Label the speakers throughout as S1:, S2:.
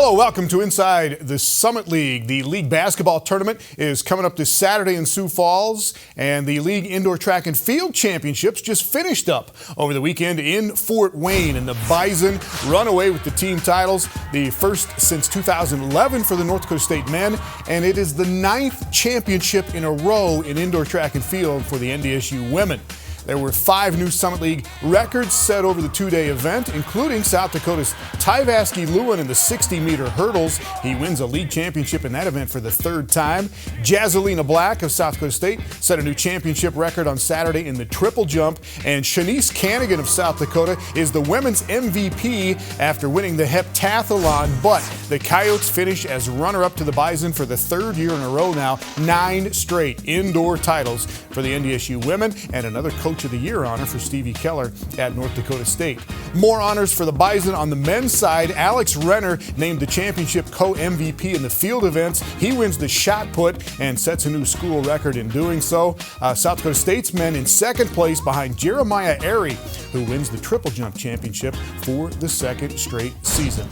S1: Hello, welcome to Inside the Summit League. The league basketball tournament is coming up this Saturday in Sioux Falls, and the league indoor track and field championships just finished up over the weekend in Fort Wayne, and the Bison run away with the team titles, the first since 2011 for the North Dakota State men, and it is the 9th championship in a row in indoor track and field for the NDSU women. There were 5 new Summit League records set over the 2-day event, including South Dakota's Tyvaski Lewin in the 60-meter hurdles. He wins a league championship in that event for the 3rd time. Jazzalina Black of South Dakota State set a new championship record on Saturday in the triple jump. And Shanice Canigan of South Dakota is the women's MVP after winning the heptathlon. But the Coyotes finish as runner-up to the Bison for the 3rd year in a row now. 9 straight indoor titles for the NDSU women, and another Coach of the Year honor for Stevie Keller at North Dakota State. More honors for the Bison on the men's side. Alex Renner named the championship co-MVP in the field events. He wins the shot put and sets a new school record in doing so. South Dakota State's men in 2nd place behind Jeremiah Airy, who wins the triple jump championship for the 2nd straight season.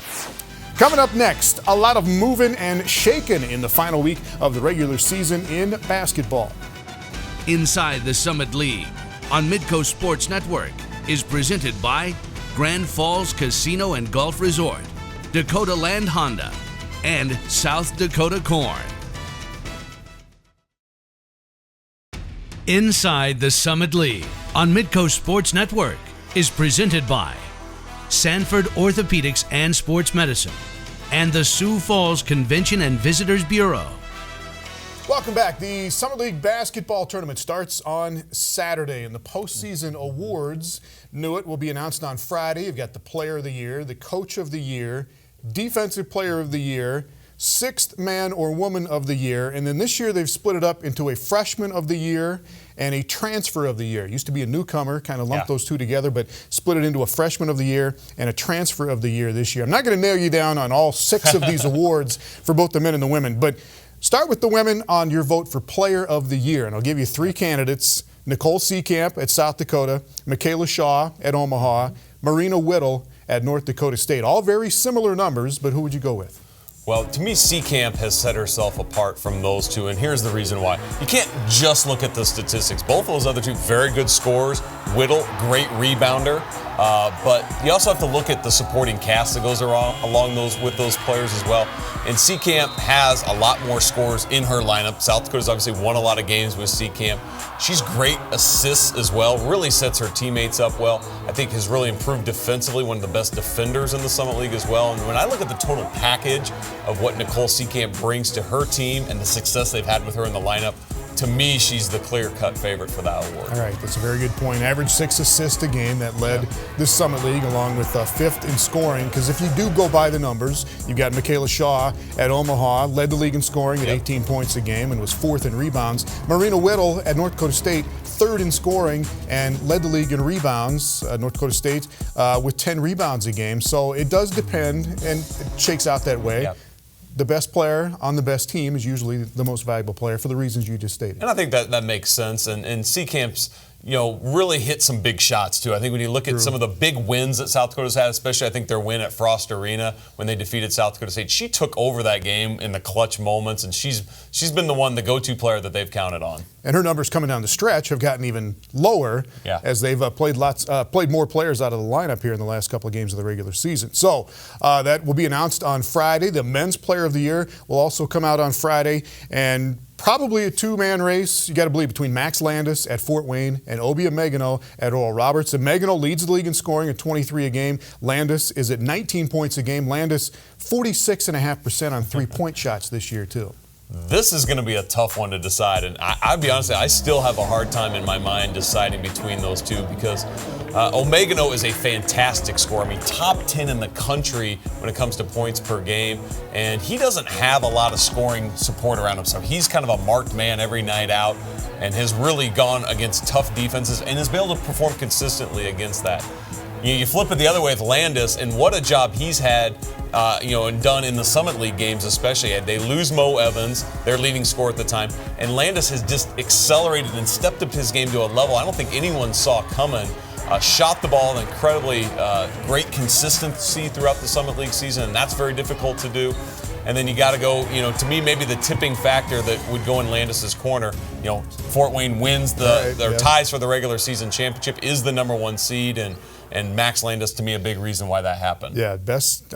S1: Coming up next, a lot of moving and shaking in the final week of the regular season in basketball.
S2: Inside the Summit League on Midco Sports Network is presented by Grand Falls Casino and Golf Resort, Dakota Land Honda, and South Dakota Corn. Inside the Summit League on Midco Sports Network is presented by Sanford Orthopedics and Sports Medicine and the Sioux Falls Convention and Visitors Bureau.
S1: Welcome back. The Summer League basketball tournament starts on Saturday, and the postseason awards, will be announced on Friday. You've got the Player of the Year, the Coach of the Year, Defensive Player of the Year, 6th Man or Woman of the Year, and then this year they've split it up into a Freshman of the Year and a Transfer of the Year. It used to be a newcomer, kind of lumped those two together, but split it into a Freshman of the Year and a Transfer of the Year this year. I'm not going to nail you down on all 6 of these awards for both the men and the women, but start with the women on your vote for Player of the Year, and I'll give you 3 candidates: Nicole Seecamp at South Dakota, Michaela Shaw at Omaha, Marina Whittle at North Dakota State. All very similar numbers, but who would you go with?
S3: Well, to me, Seecamp has set herself apart from those two, and here's the reason why. You can't just look at the statistics. Both of those other two, very good scorers. Whittle, great rebounder. But you also have to look at the supporting cast that goes along with those players as well. And Seecamp has a lot more scorers in her lineup. South Dakota's obviously won a lot of games with Seecamp. She's great assists as well, really sets her teammates up well. I think has really improved defensively, one of the best defenders in the Summit League as well. And when I look at the total package of what Nicole Seecamp brings to her team and the success they've had with her in the lineup, to me, she's the clear-cut favorite for that award.
S1: All right, that's a very good point. Average 6 assists a game. That led this Summit League along with 5th in scoring. Because if you do go by the numbers, you've got Michaela Shaw at Omaha, led the league in scoring at 18 points a game and was 4th in rebounds. Marina Whittle at North Dakota State, 3rd in scoring and led the league in rebounds, North Dakota State, with 10 rebounds a game. So it does depend, and it shakes out that way. Yep. The best player on the best team is usually the most valuable player for the reasons you just stated.
S3: And I think that makes sense. And Seecamp's, really hit some big shots too. I think when you look at some of the big wins that South Dakota's had, especially I think their win at Frost Arena when they defeated South Dakota State, she took over that game in the clutch moments, and she's been the go-to player that they've counted on.
S1: And her numbers coming down the stretch have gotten even lower as they've played more players out of the lineup here in the last couple of games of the regular season. So that will be announced on Friday. The Men's Player of the Year will also come out on Friday, and probably a 2-man race, you got to believe, between Max Landis at Fort Wayne and Obia Megano at Oral Roberts. And Megano leads the league in scoring at 23 a game. Landis is at 19 points a game. Landis 46.5% on 3-point shots this year too.
S3: This is going to be a tough one to decide, and I'll be honest, I still have a hard time in my mind deciding between those two because Omegano is a fantastic scorer. I mean, top 10 in the country when it comes to points per game, and he doesn't have a lot of scoring support around him, so he's kind of a marked man every night out and has really gone against tough defenses and has been able to perform consistently against that. You flip it the other way with Landis, and what a job he's had, and done in the Summit League games especially. They lose Mo Evans, their leading scorer at the time, and Landis has just accelerated and stepped up his game to a level I don't think anyone saw coming. shot the ball incredibly great consistency throughout the Summit League season, and that's very difficult to do. And then you got to go, to me, maybe the tipping factor that would go in Landis's corner. Fort Wayne wins ties for the regular season championship, is the #1 seed, and Max Landis, to me, a big reason why that happened.
S1: Yeah, best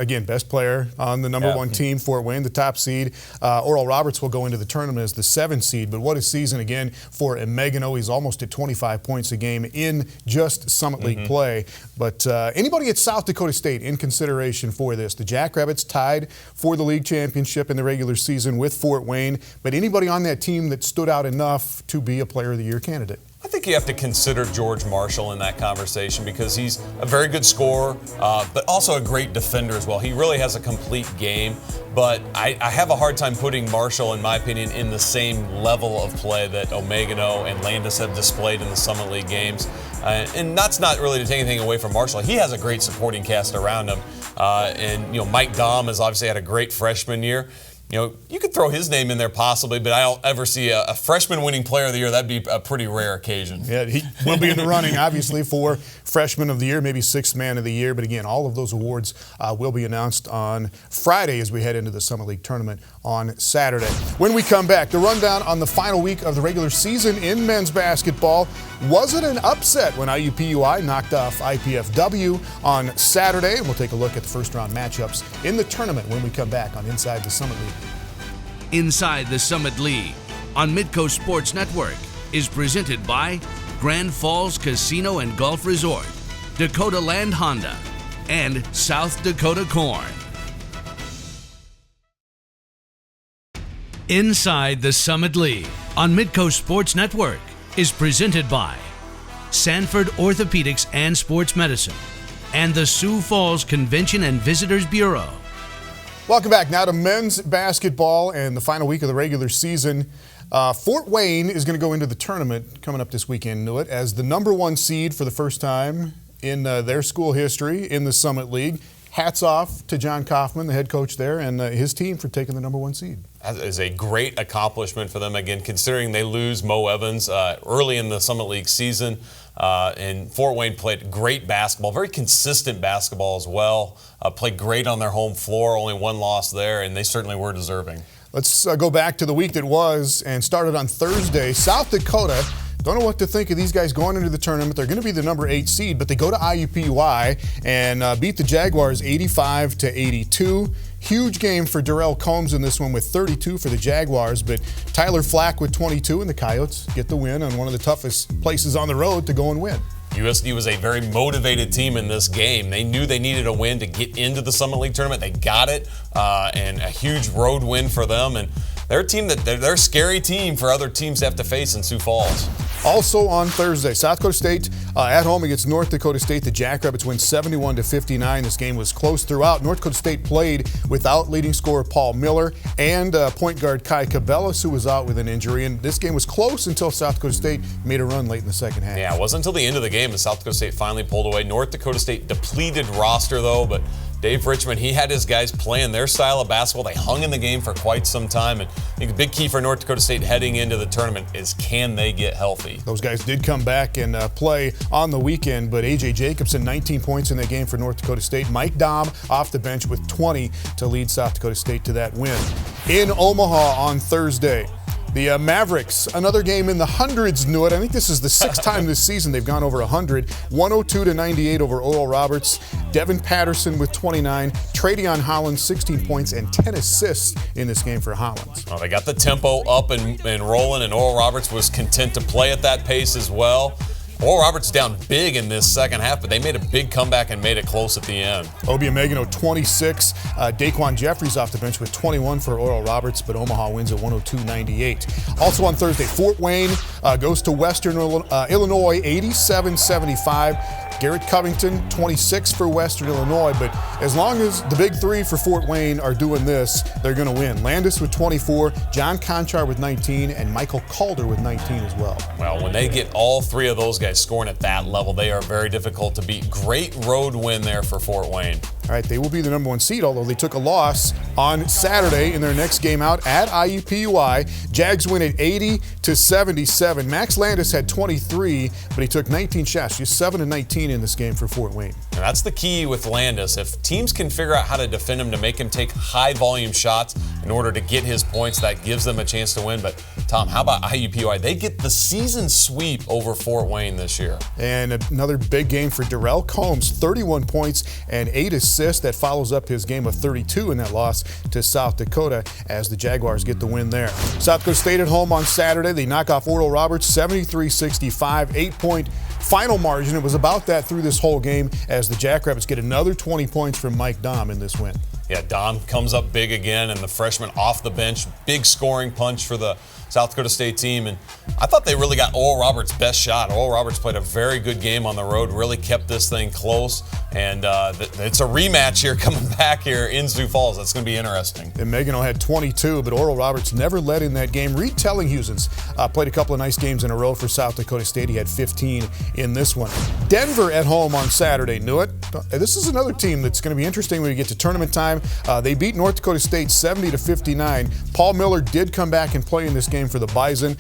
S1: player on the #1 team, Fort Wayne, the top seed. Oral Roberts will go into the tournament as the 7th seed, but what a season again for Oregano. He's almost at 25 points a game in just Summit League play. But anybody at South Dakota State in consideration for this? The Jackrabbits tied for the league championship in the regular season with Fort Wayne, but anybody on that team that stood out enough to be a Player of the Year candidate?
S3: I think you have to consider George Marshall in that conversation because he's a very good scorer, but also a great defender as well. He really has a complete game, but I have a hard time putting Marshall, in my opinion, in the same level of play that Oregano and Landis have displayed in the Summit League games. And that's not really to take anything away from Marshall. He has a great supporting cast around him. Mike Dahm has obviously had a great freshman year. You could throw his name in there possibly, but I don't ever see a freshman winning Player of the Year. That'd be a pretty rare occasion.
S1: Yeah, he will be in the running, obviously, for Freshman of the Year, maybe 6th Man of the Year. But again, all of those awards will be announced on Friday as we head into the Summit League tournament on Saturday. When we come back, the rundown on the final week of the regular season in men's basketball. Was it an upset when IUPUI knocked off IPFW on Saturday? And we'll take a look at the first-round matchups in the tournament when we come back on Inside the Summit League.
S2: Inside the Summit League on Midco Sports Network is presented by Grand Falls Casino and Golf Resort, Dakota Land Honda, and South Dakota Corn. Inside the Summit League on Midco Sports Network is presented by Sanford Orthopedics and Sports Medicine and the Sioux Falls Convention and Visitors Bureau.
S1: Welcome back now to men's basketball and the final week of the regular season. Fort Wayne is going to go into the tournament coming up this weekend, as the #1 seed for the first time in their school history in the Summit League. Hats off to John Kaufman, the head coach there, and his team for taking the #1 seed.
S3: That is a great accomplishment for them, again, considering they lose Mo Evans early in the Summit League season. And Fort Wayne played great basketball, very consistent basketball as well. Played great on their home floor, only one loss there, and they certainly were deserving.
S1: Let's go back to the week that was and started on Thursday. South Dakota, don't know what to think of these guys going into the tournament. They're going to be the #8 seed, but they go to IUPUI and beat the Jaguars 85-82. Huge game for Darrell Combs in this one with 32 for the Jaguars, but Tyler Flack with 22, and the Coyotes get the win on one of the toughest places on the road to go and win.
S3: USD was a very motivated team in this game. They knew they needed a win to get into the Summit League tournament. They got it, and a huge road win for them. And they're a team they're a scary team for other teams to have to face in Sioux Falls.
S1: Also on Thursday, South Dakota State at home against North Dakota State. The Jackrabbits win 71-59. This game was close throughout. North Dakota State played without leading scorer Paul Miller and point guard Kai Cabellas, who was out with an injury. And this game was close until South Dakota State made a run late in the second half.
S3: Yeah, it wasn't until the end of the game that South Dakota State finally pulled away. North Dakota State depleted roster, though, but Dave Richmond, he had his guys playing their style of basketball. They hung in the game for quite some time. And I think the big key for North Dakota State heading into the tournament is, can they get healthy?
S1: Those guys did come back and play on the weekend, but A.J. Jacobson, 19 points in that game for North Dakota State. Mike Dahm off the bench with 20 to lead South Dakota State to that win. In Omaha on Thursday, the Mavericks, another game in the hundreds, knew it. I think this is the 6th time this season they've gone over 100. 102-98 over Oral Roberts. Devin Patterson with 29. Tradeon Hollins, 16 points and 10 assists in this game for Hollins.
S3: Well, they got the tempo up and rolling, and Oral Roberts was content to play at that pace as well. Oral Roberts down big in this second half, but they made a big comeback and made it close at the end.
S1: Obiomegano 26. Daquan Jeffries off the bench with 21 for Oral Roberts, but Omaha wins at 102-98. Also on Thursday, Fort Wayne goes to Western Illinois 87-75. Garrett Covington, 26 for Western Illinois, but as long as the big three for Fort Wayne are doing this, they're going to win. Landis with 24, John Conchar with 19, and Michael Calder with 19 as well.
S3: Well, when they get all three of those guys scoring at that level, they are very difficult to beat. Great road win there for Fort Wayne.
S1: All right, they will be the number 1 seed, although they took a loss on Saturday in their next game out at IUPUI. Jags win at 80-77. Max Landis had 23, but he took 19 shots, just 7-19 in this game for Fort Wayne.
S3: And that's the key with Landis. If teams can figure out how to defend him to make him take high volume shots in order to get his points, that gives them a chance to win. But Tom, how about IUPUI? They get the season sweep over Fort Wayne this year.
S1: And another big game for Darrell Combs, 31 points and 8 assists. That follows up his game of 32 in that loss to South Dakota as the Jaguars get the win there. South Dakota State at home on Saturday. They knock off Oral Roberts 73-65, 8-point final margin. It was about that through this whole game as the Jackrabbits get another 20 points from Mike Dom in this win.
S3: Yeah, Dom comes up big again, and the freshman off the bench, big scoring punch for the South Dakota State team. And I thought they really got Oral Roberts' best shot. Oral Roberts played a very good game on the road, really kept this thing close. And it's a rematch here coming back here in Sioux Falls. That's going to be interesting.
S1: And Megano had 22, but Oral Roberts never led in that game. Reed Tellinghusens played a couple of nice games in a row for South Dakota State. He had 15 in this one. Denver at home on Saturday. Knew it. This is another team that's going to be interesting when we get to tournament time. They beat North Dakota State 70-59. Paul Miller did come back and play in this game for the Bison.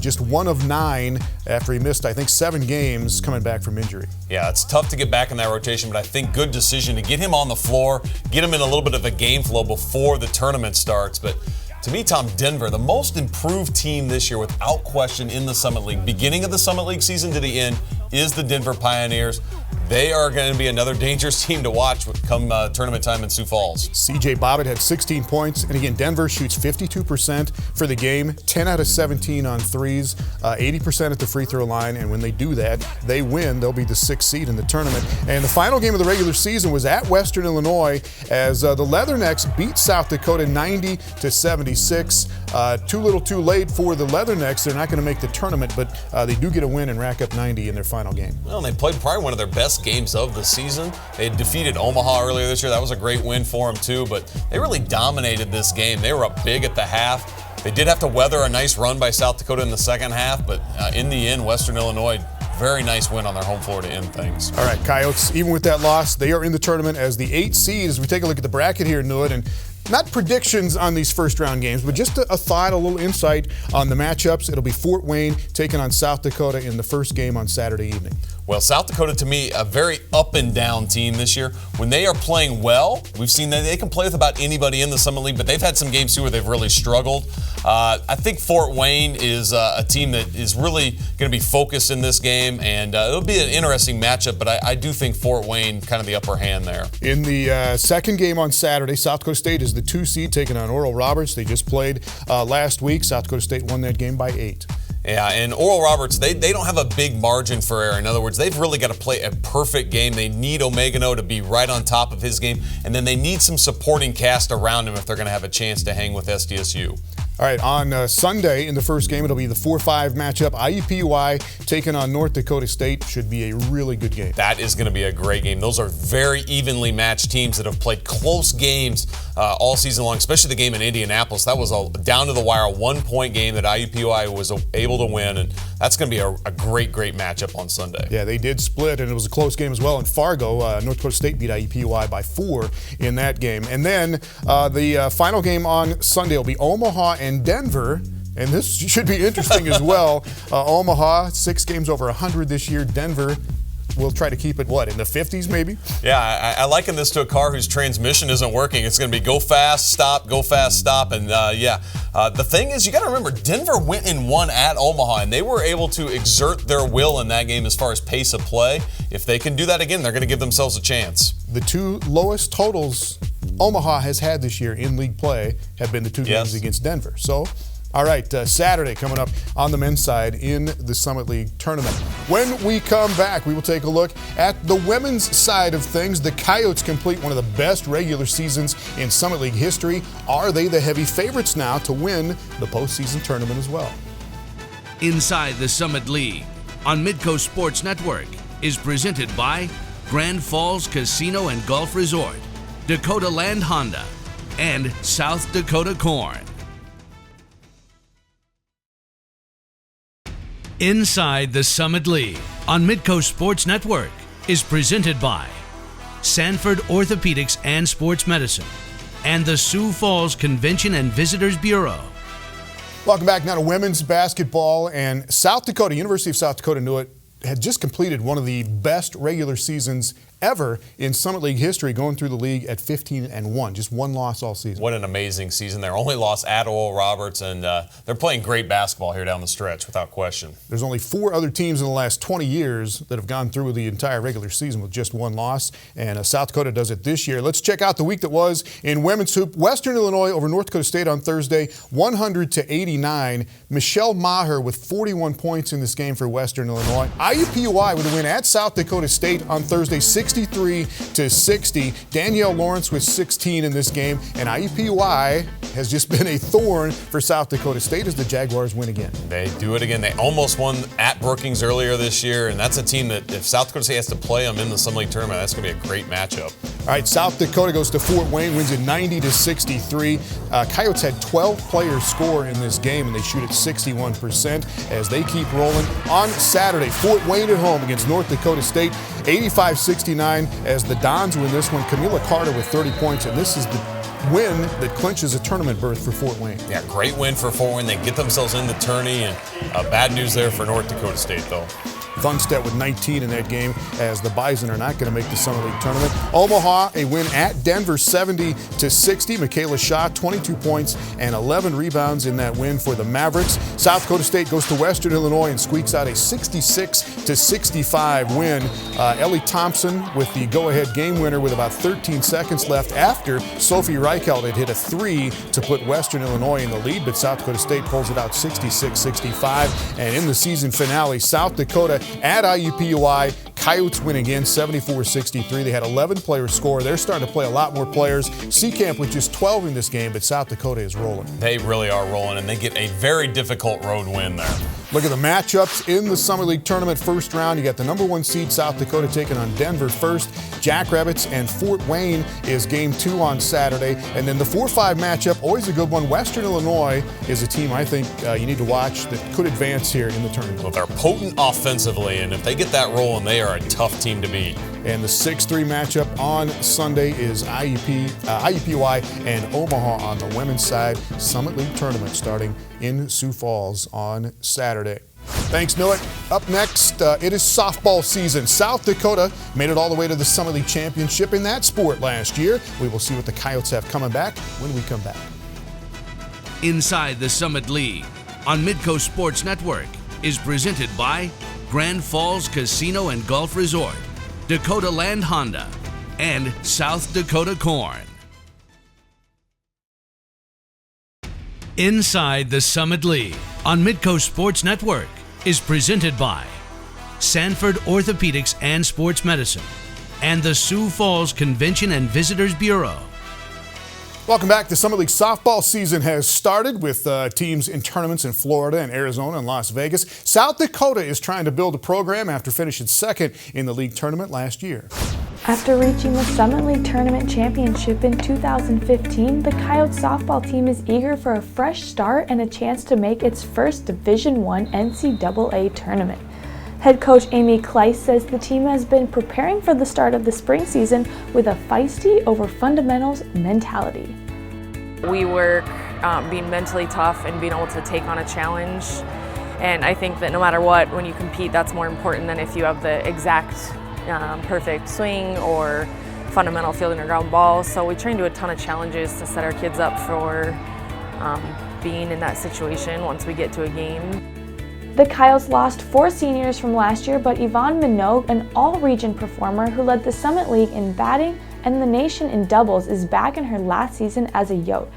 S1: Just 1 of 9 after he missed, I think, 7 games coming back from injury.
S3: Yeah, it's tough to get back in that rotation, but I think good decision to get him on the floor, get him in a little bit of a game flow before the tournament starts. But to me, Tom, Denver, the most improved team this year without question in the Summit League. Beginning of the Summit League season to the end is the Denver Pioneers. They are going to be another dangerous team to watch come tournament time in Sioux Falls.
S1: C.J. Bobbitt had 16 points. And again, Denver shoots 52% for the game, 10 out of 17 on threes, 80% at the free throw line. And when they do that, they win. They'll be the 6th seed in the tournament. And the final game of the regular season was at Western Illinois as the Leathernecks beat South Dakota 90-76. Too little too late for the Leathernecks. They're not going to make the tournament, but they do get a win and rack up 90 in their final game.
S3: Well, they played probably one of their best games of the season. They had defeated Omaha earlier this year. That was a great win for them too, but they really dominated this game. They were up big at the half. They did have to weather a nice run by South Dakota in the second half, but in the end, Western Illinois, very nice win on their home floor to end things.
S1: All right, Coyotes, even with that loss, they are in the tournament as the 8th seed. As we take a look at the bracket here, Nuit, and not predictions on these first-round games, but just a thought, a little insight on the matchups. It'll be Fort Wayne taking on South Dakota in the first game on Saturday evening.
S3: Well, South Dakota, to me, a very up-and-down team this year. When they are playing well, we've seen that they can play with about anybody in the Summit League, but they've had some games, too, where they've really struggled. I think Fort Wayne is a team that is really going to be focused in this game, and it'll be an interesting matchup, but I do think Fort Wayne kind of the upper hand there.
S1: In the second game on Saturday, South Dakota State is the 2 seed taking on Oral Roberts. They just played last week. South Dakota State won that game by 8.
S3: Yeah, and Oral Roberts, they don't have a big margin for error. In other words, they've really got to play a perfect game. They need Omegano to be right on top of his game, and then they need some supporting cast around him if they're going to have a chance to hang with SDSU.
S1: All right, on Sunday in the first game, it'll be the 4-5 matchup. IUPUI taking on North Dakota State. Should be a really good game.
S3: That is going to be a great game. Those are very evenly matched teams that have played close games all season long, especially the game in Indianapolis. That was a down-to-the-wire, 1-point game that IUPUI was able to win, and that's going to be a great, great matchup on Sunday.
S1: Yeah, they did split, and it was a close game as well. In Fargo, North Dakota State beat IUPUI by 4 in that game. And then the final game on Sunday will be Omaha and Denver, and this should be interesting as well. Omaha, 6 games over 100 this year. Denver will try to keep it, in the 50s maybe?
S3: Yeah, I liken this to a car whose transmission isn't working. It's going to be go fast, stop, and the thing is, you got to remember, Denver went and won at Omaha, and they were able to exert their will in that game as far as pace of play. If they can do that again, they're going to give themselves a chance.
S1: The 2 lowest totals Omaha has had this year in league play have been the 2 games against Denver. So, all right, Saturday coming up on the men's side in the Summit League tournament. When we come back, we will take a look at the women's side of things. The Coyotes complete one of the best regular seasons in Summit League history. Are they the heavy favorites now to win the postseason tournament as well?
S2: Inside the Summit League on Midco Sports Network is presented by Grand Falls Casino and Golf Resort, Dakota Land Honda, and South Dakota Corn. Inside the Summit League on Midco Sports Network is presented by Sanford Orthopedics and Sports Medicine, and the Sioux Falls Convention and Visitors Bureau.
S1: Welcome back now to women's basketball, and South Dakota, University of South Dakota knew it, had just completed one of the best regular seasons ever in Summit League history, going through the league at 15-1. Just one loss all season.
S3: What an amazing season. Their only loss at Oral Roberts, and they're playing great basketball here down the stretch, without question.
S1: There's only 4 other teams in the last 20 years that have gone through the entire regular season with just one loss, and South Dakota does it this year. Let's check out the week that was in women's hoop. Western Illinois over North Dakota State on Thursday, 100-89. Michelle Maher with 41 points in this game for Western Illinois. IUPUI with a win at South Dakota State on Thursday, 63-60. Danielle Lawrence with 16 in this game, and IUPUI has just been a thorn for South Dakota State as the Jaguars win again.
S3: They do it again. They almost won at Brookings earlier this year, and that's a team that if South Dakota State has to play them in the Summit League tournament, that's going to be a great matchup.
S1: All right, South Dakota goes to Fort Wayne, wins it 90-63. Coyotes had 12 players score in this game, and they shoot at 61% as they keep rolling. On Saturday, Fort Wayne at home against North Dakota State, 85-69 as the Dons win this one. Camila Carter with 30 points, and this is the win that clinches a tournament berth for Fort Wayne.
S3: Yeah, great win for Fort Wayne. They get themselves in the tourney, and bad news there for North Dakota State, though.
S1: Thunstedt with 19 in that game as the Bison are not going to make the Summer League tournament. Omaha, a win at Denver, 70-60. Michaela Shaw, 22 points and 11 rebounds in that win for the Mavericks. South Dakota State goes to Western Illinois and squeaks out a 66-65 win. Ellie Thompson with the go-ahead game winner with about 13 seconds left after Sophie Reichelt had hit a 3 to put Western Illinois in the lead, but South Dakota State pulls it out 66-65. And in the season finale, South Dakota at IUPUI, Coyotes win again, 74-63. They had 11 players score. They're starting to play a lot more players. Seacamp with just 12 in this game, but South Dakota is rolling.
S3: They really are rolling, and they get a very difficult road win there.
S1: Look at the matchups in the Summer League tournament first round. You got the number 1 seed South Dakota taking on Denver first. Jackrabbits and Fort Wayne is game 2 on Saturday. And then the 4-5 matchup, always a good one. Western Illinois is a team I think you need to watch that could advance here in the tournament.
S3: Well, they're potent offensively, and if they get that rolling, they are a tough team to beat.
S1: And the 6-3 matchup on Sunday is IUPUI and Omaha on the women's side. Summit League tournament starting in Sioux Falls on Saturday. Thanks, Millet. Up next, it is softball season. South Dakota made it all the way to the Summit League championship in that sport last year. We will see what the Coyotes have coming back when we come back.
S2: Inside the Summit League on Midco Sports Network is presented by Grand Falls Casino and Golf Resort, Dakota Land Honda, and South Dakota Corn. Inside the Summit League on Midco Sports Network is presented by Sanford Orthopedics and Sports Medicine and the Sioux Falls Convention and Visitors Bureau.
S1: Welcome back. The Summit League softball season has started with teams in tournaments in Florida and Arizona and Las Vegas. South Dakota is trying to build a program after finishing second in the league tournament last year.
S4: After reaching the Summit League Tournament Championship in 2015, the Coyotes softball team is eager for a fresh start and a chance to make its first Division I NCAA tournament. Head coach Amy Kleiss says the team has been preparing for the start of the spring season with a feisty over fundamentals mentality.
S5: We work being mentally tough and being able to take on a challenge. And I think that no matter what, when you compete, that's more important than if you have the exact perfect swing or fundamental fielding or ground ball. So we try and do a ton of challenges to set our kids up for being in that situation once we get to a game.
S4: The Coyotes lost 4 seniors from last year, but Yvonne Minogue, an all-region performer who led the Summit League in batting and the nation in doubles, is back in her last season as a Yote.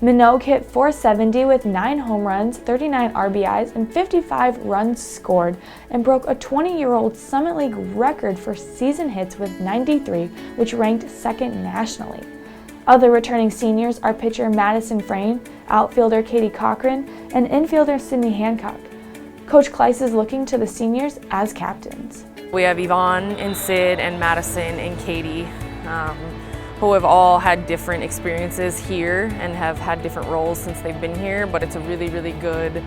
S4: Minogue hit .470 with 9 home runs, 39 RBIs, and 55 runs scored, and broke a 20-year-old Summit League record for season hits with 93, which ranked second nationally. Other returning seniors are pitcher Madison Frayne, outfielder Katie Cochran, and infielder Sydney Hancock. Coach Kleiss is looking to the seniors as captains.
S5: We have Yvonne and Sid and Madison and Katie, who have all had different experiences here and have had different roles since they've been here, but it's a really, really good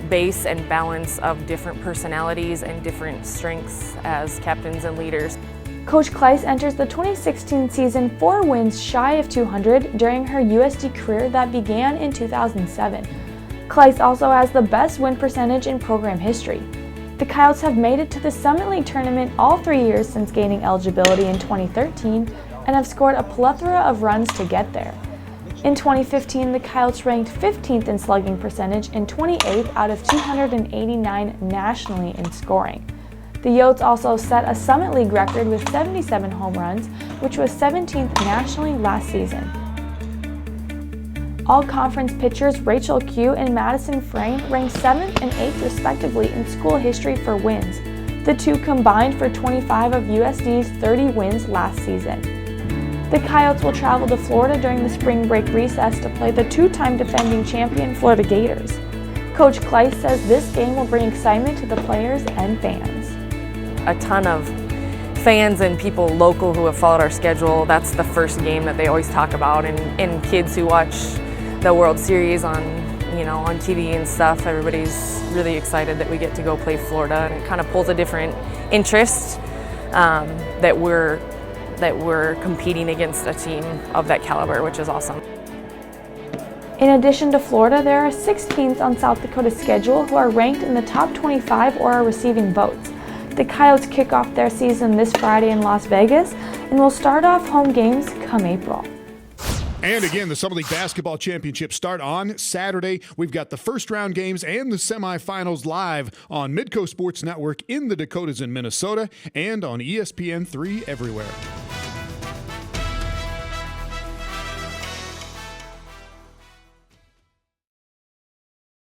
S5: base and balance of different personalities and different strengths as captains and leaders.
S4: Coach Kleiss enters the 2016 season 4 wins shy of 200 during her USD career that began in 2007. Kleiss also has the best win percentage in program history. The Coyotes have made it to the Summit League tournament all 3 years since gaining eligibility in 2013 and have scored a plethora of runs to get there. In 2015, the Coyotes ranked 15th in slugging percentage and 28th out of 289 nationally in scoring. The Yotes also set a Summit League record with 77 home runs, which was 17th nationally last season. All-conference pitchers Rachel Q and Madison Frayne ranked 7th and 8th respectively in school history for wins. The two combined for 25 of USD's 30 wins last season. The Coyotes will travel to Florida during the spring break recess to play the 2-time defending champion Florida Gators. Coach Kleiss says this game will bring excitement to the players and fans.
S5: A ton of fans and people local who have followed our schedule, that's the first game that they always talk about, and kids who watch the World Series on TV and stuff. Everybody's really excited that we get to go play Florida, and it kind of pulls a different interest that we're competing against a team of that caliber, which is awesome.
S4: In addition to Florida, there are 6 teams on South Dakota's schedule who are ranked in the top 25 or are receiving votes. The Coyotes kick off their season this Friday in Las Vegas and will start off home games come April.
S1: And again, the Summer League Basketball Championships start on Saturday. We've got the first round games and the semifinals live on Midco Sports Network in the Dakotas and Minnesota and on ESPN3 everywhere.